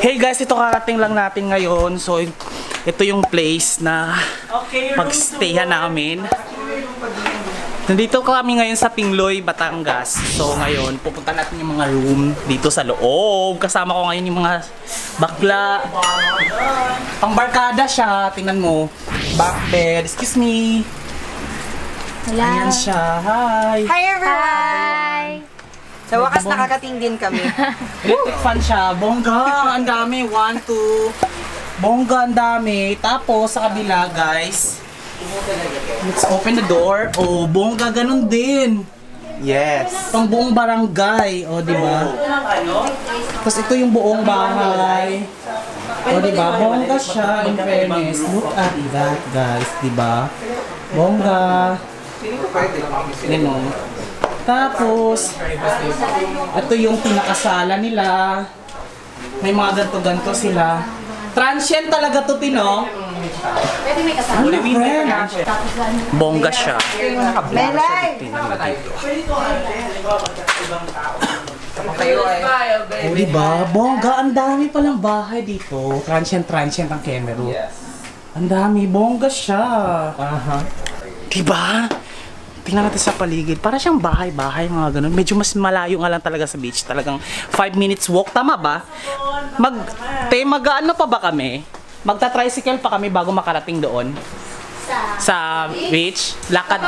Hey guys, ito karating lang natin ngayon. So, ito yung place na pag-stayhan namin. Nandito kami ngayon sa Tingloy, Batangas. So, ngayon, pupunta natin yung mga room dito sa loob. Kasama ko ngayon yung mga bakla. Pangbarkada siya. Tingnan mo. Back bed. Excuse me. Hello. Ayan siya. Hi. Hi everyone. Sa wakas nakakating din kami. Electric fan siya. Bongga. Ang dami. 1, 2. Bongga. Ang dami. Tapos sa kabila guys. Let's open the door. Oh, bongga. Ganun din. Yes. Pang buong barangay. O, diba? Tapos ito yung buong bahay. O, diba? Bongga siya. In fairness. Look at that guys. Diba? Bongga. Yan o. Tapos, ito yung pinakasala nila. May mga ganto-ganto sila. Transient talaga to, Tino. Pwede may kasama. Bongga siya. Melay! O, diba? Bongga, ang dami palang bahay dito. Transient ang Kemeru. Ang dami, bongga siya. Diba? Tingnan natin sa paligid. Para siyang bahay-bahay, mga ganun. Medyo mas malayo nga lang talaga sa beach. Talagang 5 minutes walk. Tama ba? Mag-ano pa ba kami? Magta-tricycle pa kami bago makarating doon? Sa beach? Lakad?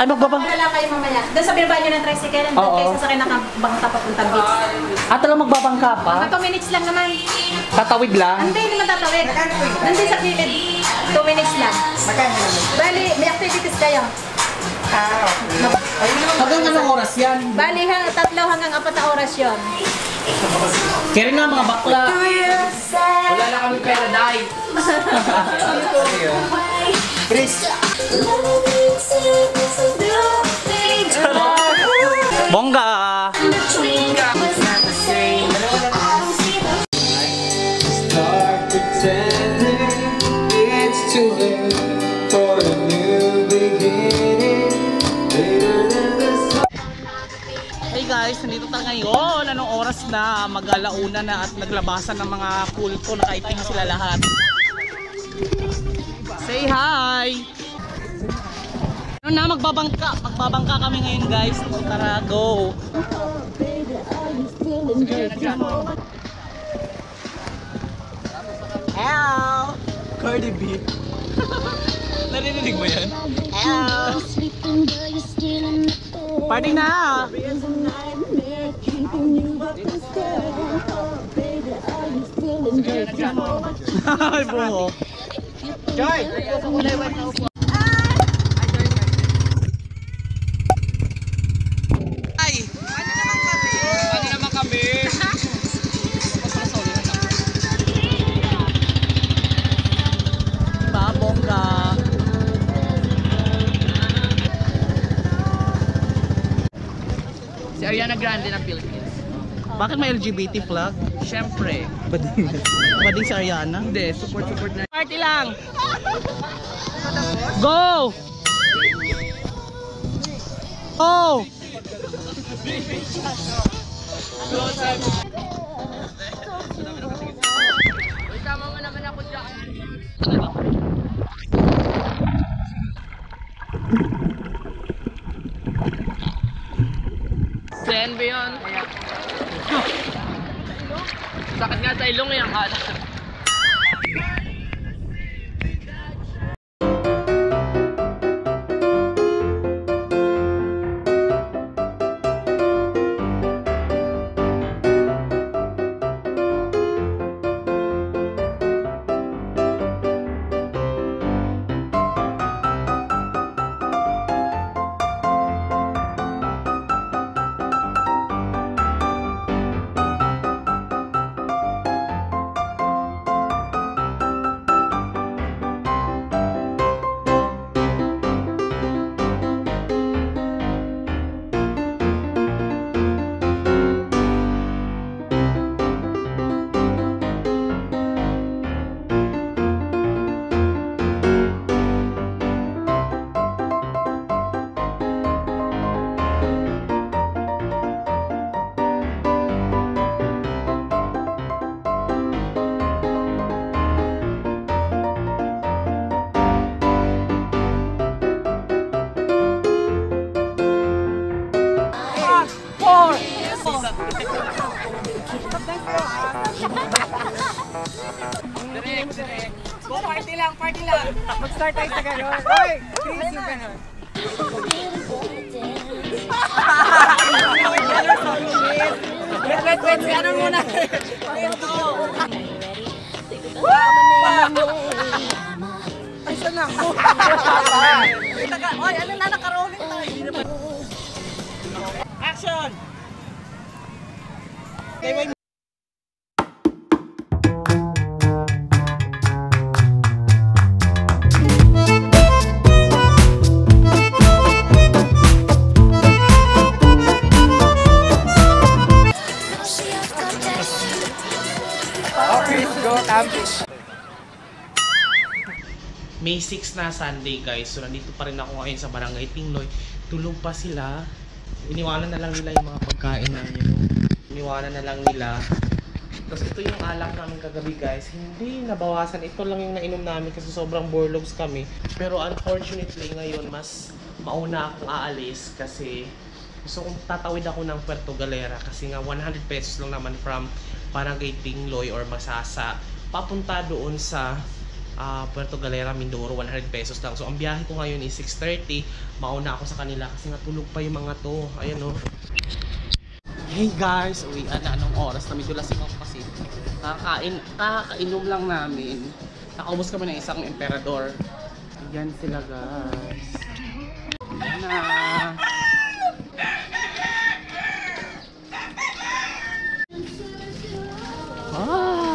Ay, magbabang? Wala lang kayo mamaya. Doon sa binabaan nyo ng tricycle, doon kayo sasakay na bangka papuntang beach. Talagang magbabangka pa? Mga 2 minutes lang naman. Tatawid lang? Hindi naman tatawid. Doon din sa kilid. 2 minutes lang. Bali, may activities kayo. Hanggang anong oras yan? Bali, 3 hanggang 4 na oras yun. Kaya rin nga mga bakla. Wala na kami pera, Day. Chris. Bongga! Start pretending it's too late for a new beginning. Later than the sun. Hey guys, nandito tayo ngayon. Anong oras na? Mag-alauna na at naglabasan ng mga kulto. Nakaiting sila lahat. Say hi! Ano na, magbabangka kami ngayon guys. Tara, go! Hello! Cardi B. Narinig mo yan? Hello! Party na! Ay, bungo! Joy! Ano naman kami? Diba, bongga? Si Ariana Grande ng Philippines. Bakit may LGBT flag? Siyempre. Bading si Ariana? Hindi, support na. Party lang! Go! Oh! Tama mo naman ako dyan. Sen ba yun? Sakit nga sa ilong yung hata. Party lang, party lang. Mag-start tayo sa gano'n. Hoy, please yung gano'n. Wait, ano muna? Ay, saan na ako? Oy, ano na, naka-rolling tayo. Action! May 6 na Sunday guys, so nandito pa rin ako ngayon sa Barangay Tingloy. Tulog pa sila. Iniwanan na lang nila yung mga pagkain na yun. Iniwanan na lang nila. Tapos ito yung alak namin kagabi guys. Hindi nabawasan. Ito lang yung nainom namin kasi sobrang borlogs kami. Pero unfortunately ngayon mas mauna akong aalis kasi gusto kong tatawid ako ng Puerto Galera kasi nga 100 pesos lang naman from Barangay Tingloy or Masasa papunta doon sa Puerto Galera, Mindoro, 100 pesos lang. So ang biyahe ko ngayon is 6:30. Mauna ako sa kanila kasi natulog pa yung mga to. Ayan o. Hey guys, uwian na anong oras na medyo lasing ako kasi kakainom lang namin. Nakaubos kami ng isang emperador. Ayan sila guys. Ayan na.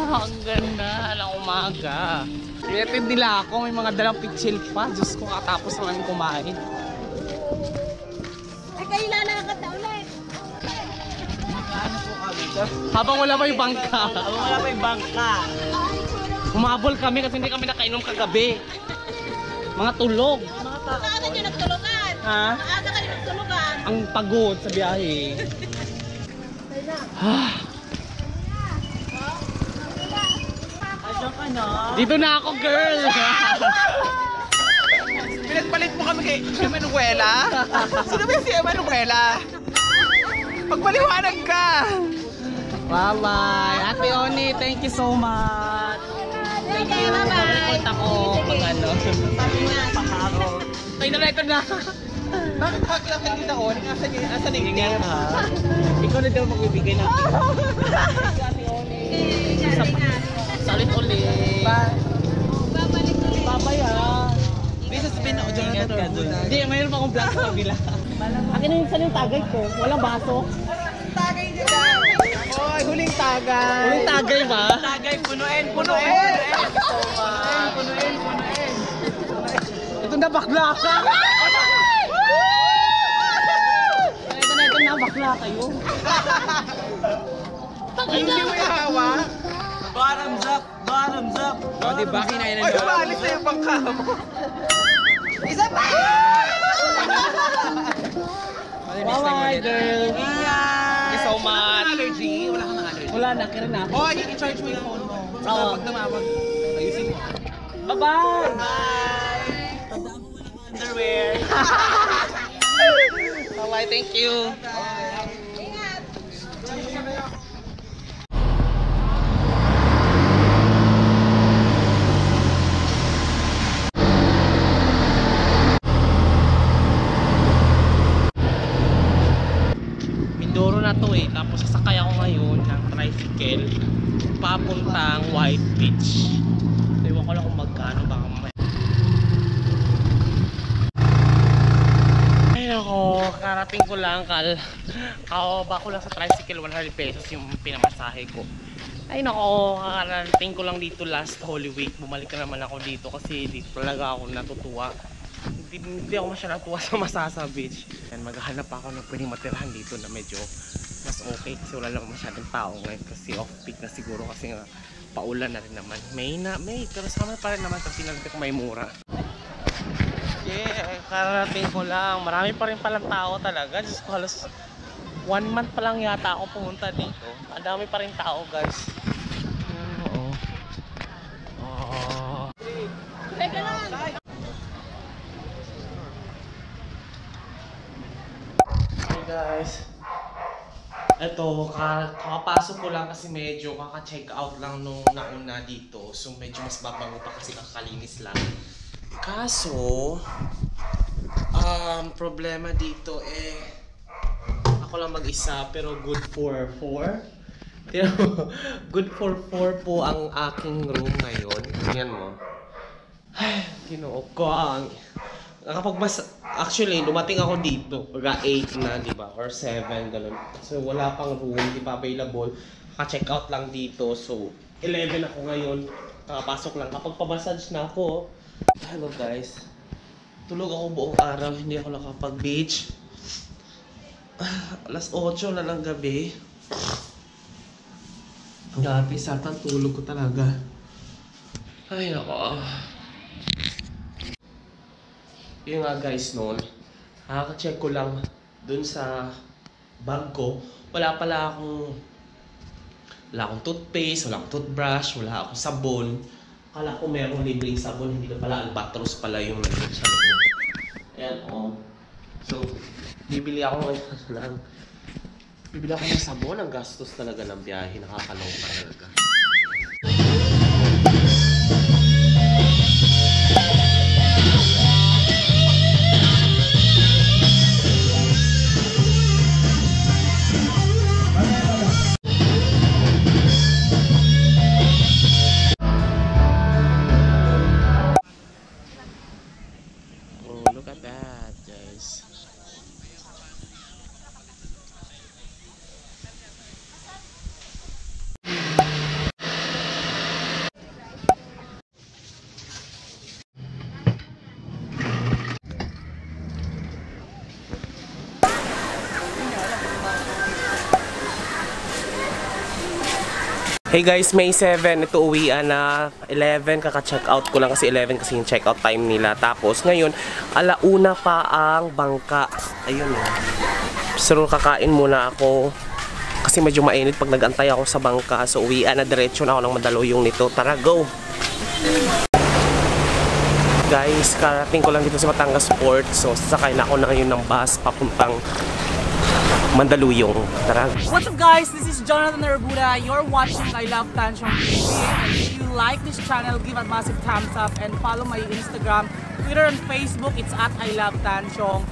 Ang ganda ng umaga. Iretid nila ako, may mga dalang pitsil pa. Diyos ko, katapos naman kumain. Ay, kayo lalakad na ulit. Habang wala pa yung bangka. Humabol kami kasi hindi kami nakainom kagabi. Mga tulog. Maaga nyo nagtulugan. Ha? Maaga kayo nagtulugan. Ang pagod sa biyahe. Dito na ako, girl! Pinagpalit mo kami kay Emanuela? Sino ba si Emanuela? Pagpaliwanag ka! Bye-bye! Ate Oni, thank you so much! Thank you! Mag-report ako pag ano. Ay, ito na! Bakit haklang ka dito on? Asan yung Ingat ha! Ikaw na daw magbibigay ng Ate Oni! Salit ulit! Babalik ulit. Bye-bye ha! May sasabihin ako dyan na Hindi, mayroon pa akong vlog sa kabila. Akin na yung tagay ko. Walang baso. Tagay niya daw! Oy, huling tagay! Huling tagay ba? Tagay, punuin! Ito na bakla ka! Ito na bakla kayo. Hindi mo yahawa? Bottoms up! O, diba? Kinain na doon. Maalis na yung bangka mo. Isa pa! Bye-bye, girl! Thank you so much. Allergy? Wala kang allergy? Wala na, kira na. Oh, i-charge mo yung phone mo. Oo. Pag tumawag, ayusin mo. Bye-bye! Bye! Tandaan mo walang underwear. Bye-bye, thank you! Mindoro na to eh, tapos sasakay ako ngayon ng tricycle papuntang White Beach. Ewan ko lang kung magkano, baka mamaya. Ay nako, karating ko lang kakababa ko lang sa tricycle, 100 pesos yung pinamasahe ko. Ay nako, karating ko lang dito last Holy Week. Bumalik na naman ako dito kasi dito talaga ako natutuwa. Hindi ako masyadong natuwa sa Masasa Beach. Yan, maghahanap ako ng pwedeng matirahan dito na medyo mas okay kasi wala lang masyadong tao ngayon kasi off-peak na siguro kasi nga paulan na rin naman. May pero sama pa rin naman kasi natin kung may mura. Yeah, karating ko lang. Marami pa rin palang tao talaga. Diyos ko, halos 1 month pa lang yata ako pumunta dito. Ang dami pa rin tao, guys. Oo. Oh. Teka lang. Hey guys. Ito, kakapasok ko lang kasi medyo kaka-check out lang nung nauna dito. So medyo mas babango pa kasi kakalinis lang. Kaso, problema dito ako lang mag-isa pero good for 4. Good for 4 po ang aking room ngayon. Tingnan mo. Ay, Ginoo ko. Actually, dumating ako dito. Pagka 8 na, di ba? Or 7, ganun. So, wala pang room. Di pa available. Ka-check out lang dito. So, 11 ako ngayon. Kakapasok lang. Kapag pa-massage na ako. Hello guys. Tulog ako buong araw. Hindi ako nakapag-beach. Alas 8 na ng gabi. Grabe, satan tulog ko talaga. Ay, nako. Yun nga guys noon. Kaka-check ko lang dun sa bag ko. Wala akong toothpaste, wala akong toothbrush, wala akong sabon. Akala ko merong libreng sabon, hindi na pala, Albatros pala yung nandun sa loob. Ayan, oh. So, bibili ako ng sabon. Ang gastos talaga ng biyahe, nakakaloka talaga. Look at that, guys. Hey guys, May 7, ito uwian na 11, kaka-check out ko lang kasi 11 kasi yung check out time nila. Tapos ngayon, 1:00 pa ang bangka. Ayun eh. So kakain muna ako kasi medyo mainit pag nag-antay ako sa bangka. So uwian na, diretso na ako ng Mandaluyong nito. Tara, go! Guys, karating ko lang dito sa Batangas Port. So sasakay na ako na ngayon ng bus papuntang Mandaluyong. Tara. What's up guys? This is Jonathan Arbuda. You're watching I Love Tanchong TV. If you like this channel, give a massive thumbs up and follow my Instagram, Twitter and Facebook. It's at I Love Tanchong.